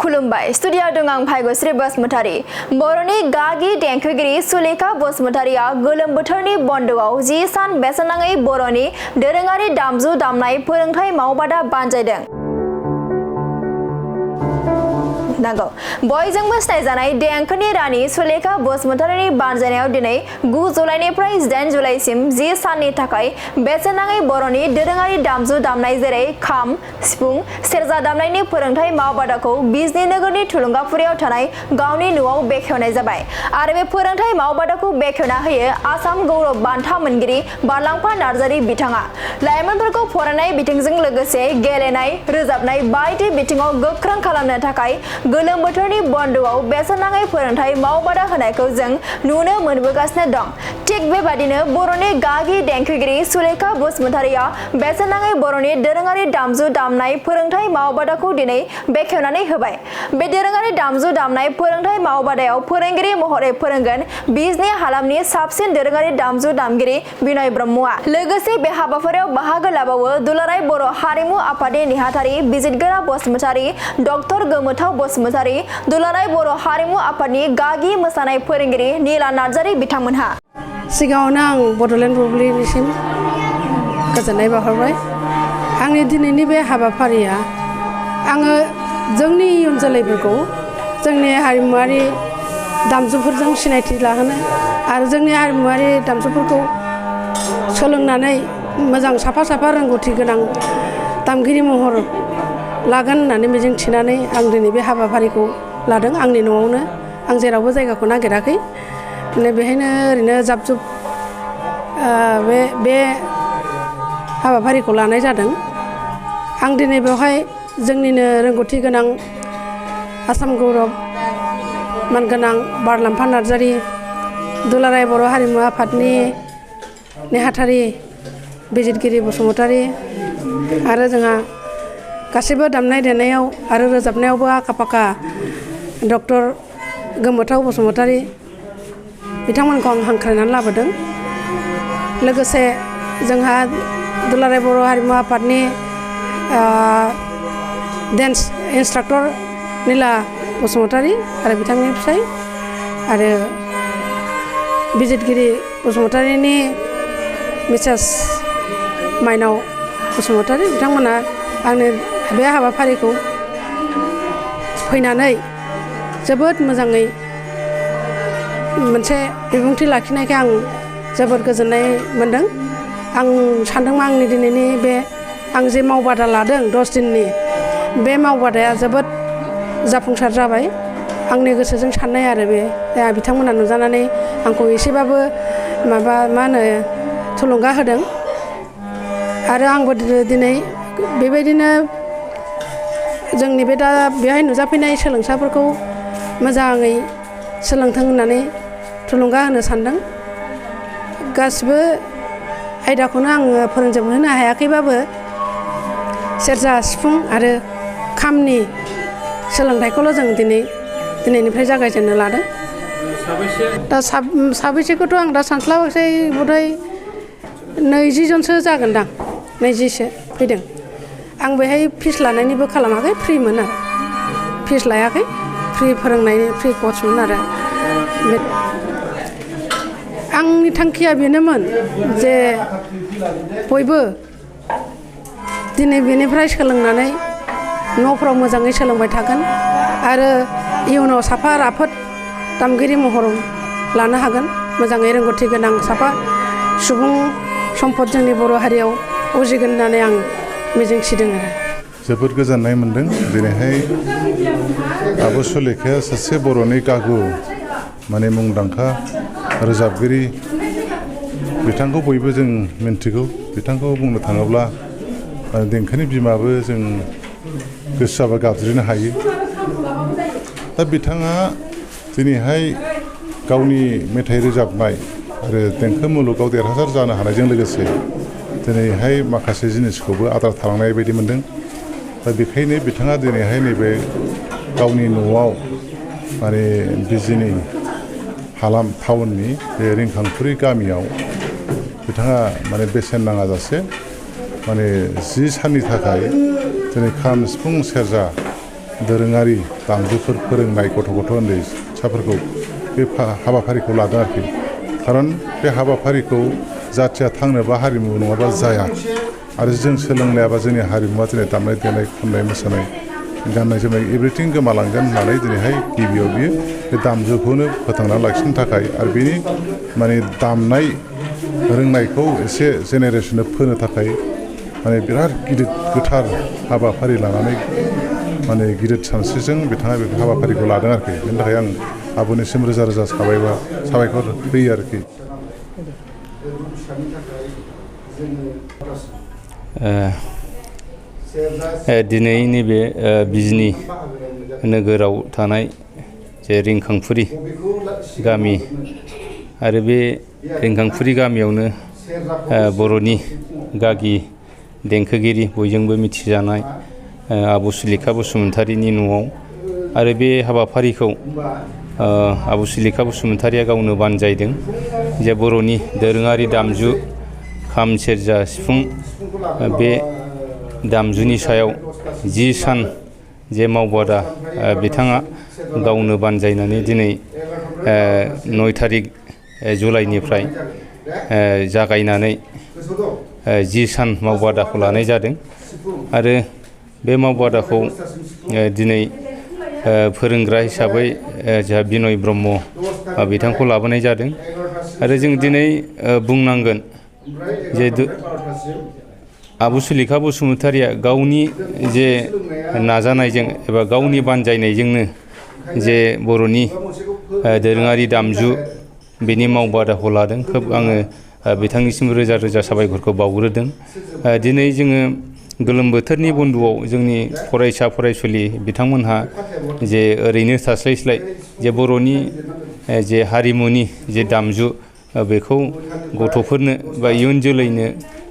खुलुमबाय स्टुडियाव दं आं भाग्यश्री बसुमतारी बर'नि गागि देंखोगिरि सुलेखा बसुमतारीया गोलोम बोथोरनि बन्द'आव 10 सान बेसेन नाङै बर'नि दोरोङारि दामजु दामनाय फोरोंथाय मावबादा बानजायदों। नांगौ बयजोंबो सिनायजानाय देंखोनि रानि सुलेखा बसुमतारीनि बानजायनायाव दिनै 9 जुलाइनिफ्राय 8 जुलाइसिम 10 साननि थाखाय बेसेन नाङै बर'नि दोरोङारि दामजु दामनाय जेरै खाम, सिफुं, सेरजा दामनायनि फोरोंथाय मावबादाखौ बिजनी नोगोरनि थुलुंगाफुरियाव थानाय गावनि न'आव बेखेवनाय जाबाय आरो बे फोरोंथाय मावबादाखौ बेखेवना होयो आसाम गौरव बान्था मोनगिरि बारलांफा नार्जारी बिथाङा लाइमोनफोरखौ फरायनाय बिथिंजों लोगोसे गेलेनाय, रोजाबनाय बायदि बिथिङाव गोख्रों खालामनो थाखाय गोलोम बोथोरनि बन्द'आव बेसेन नाङै फोरोंथाय मावबादा होनायखौ जों नुनो मोनबोगासिनो दं। थिग बेबादिनो बर'नि गागि देंखोगिरि सुलेखा बसुमतारीया बेसेन नाङै बर'नि दोरोङारि दामजु दामनाय फोरोंथाय मावबादाखौ दिनै बेखेवनानै होबाय। बे दोरोङारि दामजु दामनाय फोरोंथाय मावबादायाव फोरोंगिरि महरै फोरोंगोन बिजनी हालामनि साबसिन दोरोङारि दामजु दामगिरि बिनय ब्रह्मआ। लोगोसे बे हाबाफारियाव बाहागो लाबावो दुलाराय बर' हारिमु आफादनि नेहाथारि बिजितगोरा बसुमतारी, डक्टर गोमोथाव बसुमतारी, दुलाराय बर' हारिमु आफादनि गागि मोसानाय फोरोंगिरि नीला नार्जारी बिथांमोनहा। सिगाङावनो आं बड'लेण्ड बुब्लिनिसिम गोजोननाय बावहरबाय। आंनि दिनैनि बे हाबाफारिया आङो जोंनि इयुन जोलैफोरखौ जोंनि हारिमुआरि दामजुफोरजों सिनायथि लाहोनो आरो जोंनि हारिमुआरि दामजुफोरखौ सोलोंनानै मोजां साफा रोंगौथि गोनां दामगिरि महर लागोन होननानै मिजिं थिनानै आं दिनै बे हाबाफारिखौ लादों आंनि न'आवनो। आं जेरावबो जायगाखौ नागिराखै, बेहायनो ओरैनो जाब जुब बे हाबाफारिखौ लानाय जादों। आं दिनै बेवहाय जोंनिनो रोंगौथि गोनां आसाम गौरव मानगोनां बारलांफा नार्जारी, दुलाराय बर' हारिमु आफादनि नेहाथारि बिजितगिरि बसुमतारी आरो जोंहा गासैबो दामनाय देनायाव आरो रोजाबनायावबो आखा फाखा डक्टर गोमोथाव बसुमतारी बिथांमोनखौ आं हांख्रायनानै लाबोदों। लोगोसे जोंहा दुलाराय बर' हारिमु आफादनि डेन्स इन्सट्राक्टर नीला बसुमतारी आरो बिथांनि फिसाय आरो बिजितगिरि बसुमतारीनि मिसेस माइनाव बसुमतारी बिथांमोना आंनो बे हाबाफारिखौ फैनानै जोबोद मोजाङै मोनसे बिबुंथि लाखिनायखाय आं जोबोद गोजोननाय मोनदों। आं सानदोंमोन आंनि दिनैनि बे आं जे मावबादा लादों 10 दिननि बे मावबादाया जोबोद जाफुंसार जाबाय। आंनि गोसोजों साननाय आरो बे बिथांमोना नुजानानै आंखौ एसेबाबो थुलुंगा होदों आरो आंबो दिनै बेबायदिनो जोंनि बे दा बेहाय नुजाफैनाय सोलोंसाफोरखौ मोजाङै सोलोंथों होननानै थुलुंगा होनो सानदों। गासिबो आयदाखौनो आङो फोरोंजोबनो हायाखैबाबो सेरजा, सिफुं आरो खामनि सोलोंथाइखौल' जों दिनैनिफ्राय जागायजेननो लादों। दा साबैसेखौथ' आं दा सानस्लाबाखै, बधय 20 जनसो जागोनदां, 20सो फैदों। आं बेहाय फिस लानायनिबो खालामाखै, फ्रिमोन आरो फिस लायाखै, फ्रि फोरोंनायनि फ्रि कर्समोन आरो आंनि थांखिया बेनोमोन जे बयबो दिनै बेनिफ्राय सोलोंनानै न'फ्राव मोजाङै सोलोंबाय थागोन आरो इयुनाव साफा राफोद दामगिरि महर लानो हागोन। मोजाङै रोंगौथि गोनां साफा सुबुं सम्पद जोंनि बर' हारियाव उजिगोन होननानै आं मिजिंथिदों आरो जोबोद गोजोननाय मोनदों। दिनैहाय आब' सुलेखाया सासे बर'नि गागु मुंदांखा रोजाबगिरि। बिथांखौ बयबो जों मिन्थिगौ। बिथांखौ बुंनो थाङोब्ला देंखोनि बिमाबो जों गोसो जाबा गाबज्रिनो हायो। दा बिथाङा दिनैहाय गावनि मेथाइ रोजाबनाय आरो देंखो मुलुगाव देरहासार जानो हानायजों लोगोसे दिनैहाय माखासे जिनिसखौबो आद्रा थालांनाय बायदि मोनदों। दा बेखायनो बिथाङा दिनैहाय नैबे गावनि न'आव बिजनी हालाम टाउननि बे रिंखांफुरि गामियाव बिथाङा बेसेन नाङाजासे 10 साननि थाखाय दिनै खाम, सिफुं, सेरजा दोरोङारि दामजुफोर फोरोंनाय गथ' उन्दैसाफोरखौ बे हाबाफारिखौ लादों आरोखि खारन बे हाबाफारिखौ जाथिया थांनोबा हारिमु नङाबा जाया आरो जों सोलोंलायाबा जोंनि हारिमुवा दिनै दामनाय देनाय खननाय मोसानाय गाननाय जोमनाय एभ्रिथिं गोमालांगोन होननानै दिनैहाय गिबियाव बियो बे दामजुखौनो फोथांना लाखिनो थाखाय आरो बेनि माने दामनाय रोंनायखौ एसे जेनेरेसननो फोनो थाखाय माने बिराद गिदिर गोथार हाबाफारि लानानै माने गिदिर सानस्रिजों बिथाङा बे हाबाफारिखौ लादों आरोखि बेनि थाखाय आं आब'निसिम रोजा रोजा साबायखर होयो आरोखि। दिनै नैबे बिजनि नोगोराव थानाय जे रिंखांफुरि गामि आरो बे रिंखांफुरि गामियावनो बर'नि गागि देंखोगिरि बयजोंबो मिथिजानाय आब' सुलेखा बसुमतारीनि न'आव आरो बे हाबाफारिखौ आब' सुलेखा बसुमतारीया गावनो बानजायदों जे बर'नि दोरोङारि दामजु खाम सेरजा सिफुं बे दामजुनि सायाव 10 सान जे मावबादा बिथाङा गावनो बानजायनानै दिनै 9 थारिख जुलाइनिफ्राय जागायनानै 10 सान मावबादाखौ लानाय जादों आरो बे मावबादाखौ दिनै फोरोंग्रा हिसाबै जोंहा बिनय ब्रह्म बिथांखौ लाबोनाय जादों आरो जों दिनै बुंनांगोन जे आब' सुलेखा बसुमतारीया गावनि जे नाजानायजों एबा गावनि बानजायनायजोंनो जे बर'नि दोरोङारि दामजु बेनि मावबादाखौ लादों खोब आङो बिथांनिसिम रोजा रोजा साबायखरखौ बावग्रोदों। दिनै जोङो गोलोम बोथोरनि बन्द'आव जोंनि फरायसा फरायसुलि बिथांमोनहा जे ओरैनो थास्लायस्लाय जे बर'नि जे हारिमुनि जे दामजु बेखौ गथ'फोरनो बा इयुन जोलैनो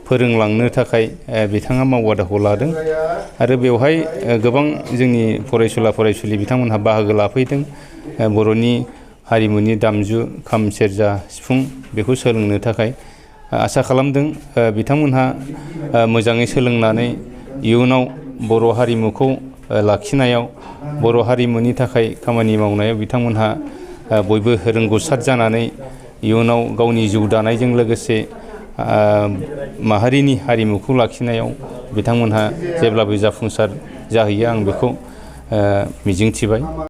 फोरोंलांनो थाखाय बिथाङा मावबादाखौ लादों आरो बेवहाय गोबां जोंनि फरायसुला फरायसुलि बिथांमोनहा बाहागो लाफैदों बर'नि हारिमुनि दामजु खाम सेरजा सिफुं बेखौ सोलोंनो थाखाय आसा खालामदों बिथांमोनहा मोजाङै सोलोंनानै इयुनाव बर' हारिमुखौ लाखिनायाव बर' हारिमुनि थाखाय खामानि मावनायाव बिथांमोनहा बयबो रोंगौसार जानानै इयुनाव गावनि जिउ दानायजों लोगोसे माहारिनि हारिमुखौ लाखिनायाव बिथांमोनहा जेब्लाबो जाफुंसार जाहैयो आं बेखौ मिजिंथिबाय।